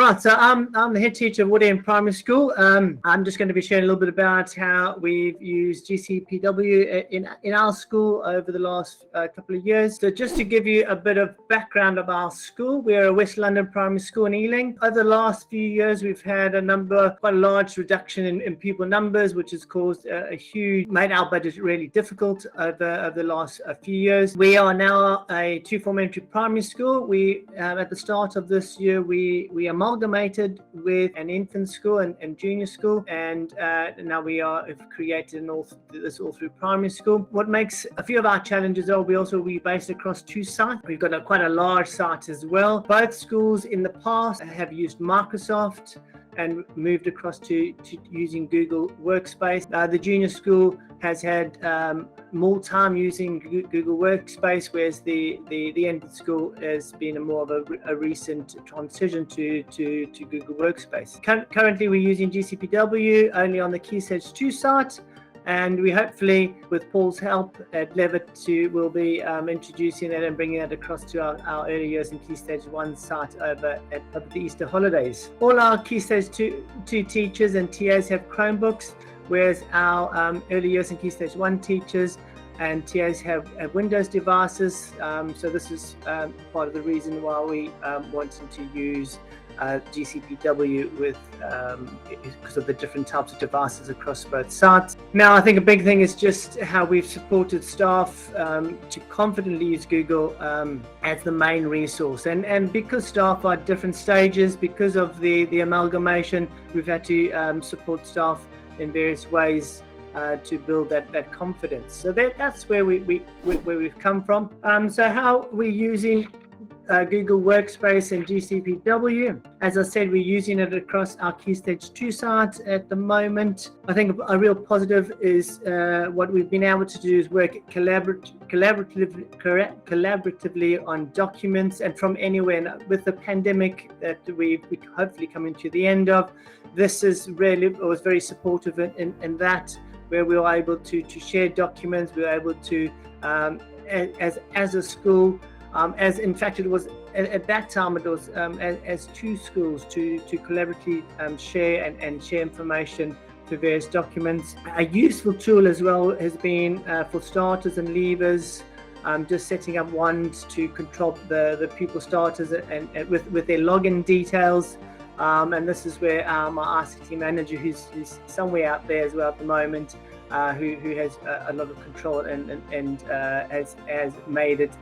Right, so I'm the head teacher of Woodend Primary School. I'm just going to be sharing a little bit about how we've used GCPW in our school over the last couple of years. So just to give you a bit of background of our school, we're a West London primary school in Ealing. Over the last few years, we've had quite a large reduction in pupil numbers, which has caused made our budget really difficult over the last few years. We are now a two-form entry primary school. We at the start of this year, we amalgamated with an infant school and junior school, and now we've created this all through primary school. What makes a few of our challenges are we based across two sites. We've got quite a large site as well. Both schools in the past have used Microsoft and moved across to using Google Workspace. The junior school has had more time using Google Workspace, whereas the infant school has been more of a recent transition to Google Workspace. Currently, we're using GCPW only on the Key Stage 2 site, and we hopefully, with Paul's help at Levett, will be introducing that and bringing that across to our early years and Key Stage 1 site over the Easter holidays. All our Key Stage 2 teachers and TAs have Chromebooks, whereas our early years and Key Stage 1 teachers and TAs have Windows devices. So this is part of the reason why we wanted to use GCPW because of the different types of devices across both sites. Now, I think a big thing is just how we've supported staff to confidently use Google as the main resource. And because staff are at different stages, because of the amalgamation, we've had to support staff in various ways to build that confidence. So that's where we've come from. So how we're using Google Workspace and GCPW. As I said, we're using it across our Key Stage 2 sites at the moment. I think a real positive is what we've been able to do is work collaboratively on documents and from anywhere. And with the pandemic that we're hopefully coming to the end of, this was very supportive in that, where we were able to share documents. We were able to, as a school, as in fact it was at that time, it was as two schools to collaboratively share and share information to various documents. A useful tool as well has been for starters and leavers, just setting up ones to control the pupil starters and with their login details. And this is where my ICT manager, who's somewhere out there as well at the moment, who has a lot of control and has made it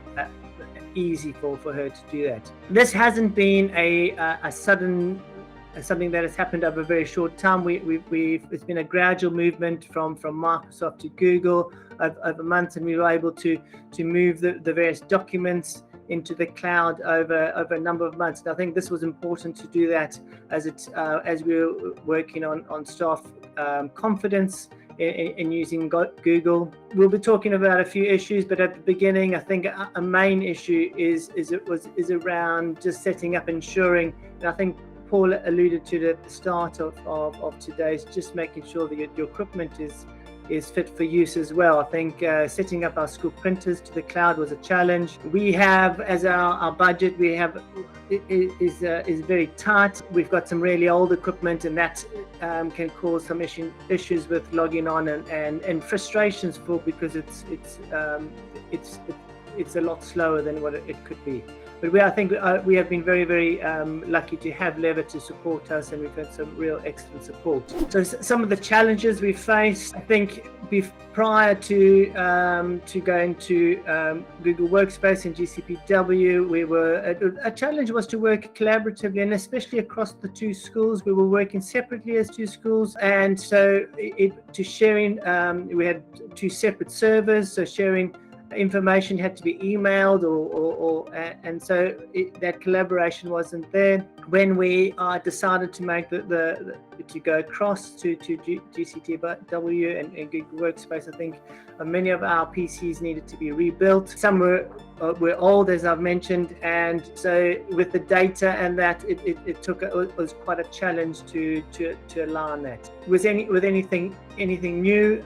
easy for her to do that. This hasn't been a sudden something that has happened over a very short time. It's been a gradual movement from Microsoft to Google over months, and we were able to move the various documents into the cloud over a number of months. And I think this was important to do that as we were working on staff confidence in using Google. We'll be talking about a few issues, but at the beginning, I think a main issue is around just setting up, ensuring, and I think Paul alluded to it at the start of today's, just making sure that your equipment is fit for use as well. I think setting up our school printers to the cloud was a challenge. We have, as our budget, is very tight. We've got some really old equipment, and that can cause some issues with logging on and frustrations because it's a lot slower than what it could be. But I think we have been very, very lucky to have Levett to support us, and we've had some real excellent support. So some of the challenges we faced, I think, prior to going to Google Workspace and GCPW, a challenge was to work collaboratively, and especially across the two schools. We were working separately as two schools, and so we had two separate servers, so sharing information had to be emailed and so that collaboration wasn't there. When we decided to make to go across to GCPW and Google Workspace, I think many of our PCs needed to be rebuilt. Some were we're old, as I've mentioned, and so with the data and that, it was quite a challenge to align that. With anything new,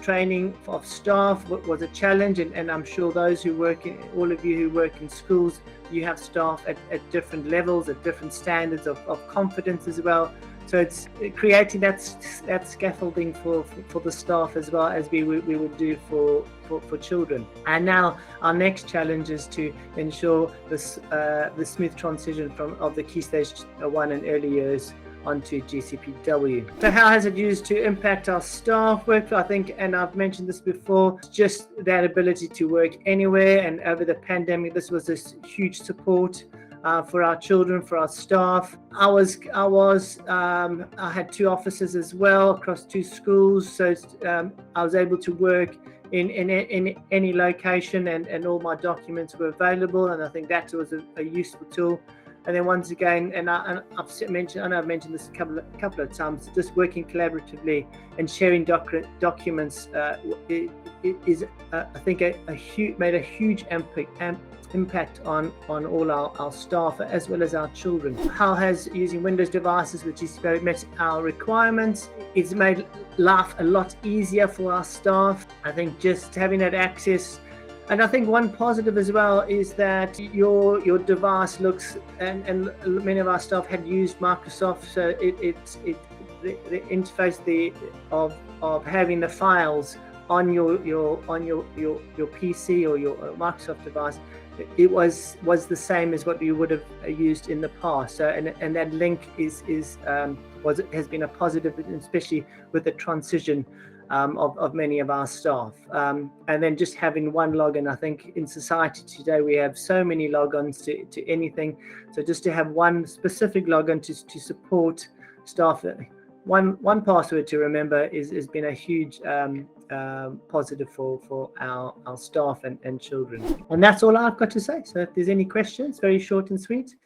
training of staff was a challenge, and I'm sure those who work in, all of you who work in schools, you have staff at different levels, at different standards of confidence as well. So it's creating that scaffolding for the staff as well as we would do for children. And now our next challenge is to ensure this the smooth transition of the Key Stage 1 and early years onto GCPW. So how has it used to impact our staff work? I think, and I've mentioned this before, just that ability to work anywhere, and over the pandemic this was a huge support for our children, for our staff. I had 2 offices as well across 2 schools, so I was able to work in any location, and all my documents were available, and I think that was a useful tool. And then once again, and I've mentioned this a couple of times, just working collaboratively and sharing documents is I think made a huge impact on all our staff as well as our children. How has using Windows devices with GCPW met our requirements? It's made life a lot easier for our staff. I think just having that access. And I think one positive as well is that your device looks, and many of our staff had used Microsoft, so the interface of having the files on your PC or your Microsoft device, it was the same as what you would have used in the past. So and that link has been a positive, especially with the transition of many of our staff, and then just having one login. I think in society today we have so many logons to anything, so just to have one specific login to support staff, one password to remember has been a huge positive for our staff and children. And that's all I've got to say. So if there's any questions, very short and sweet.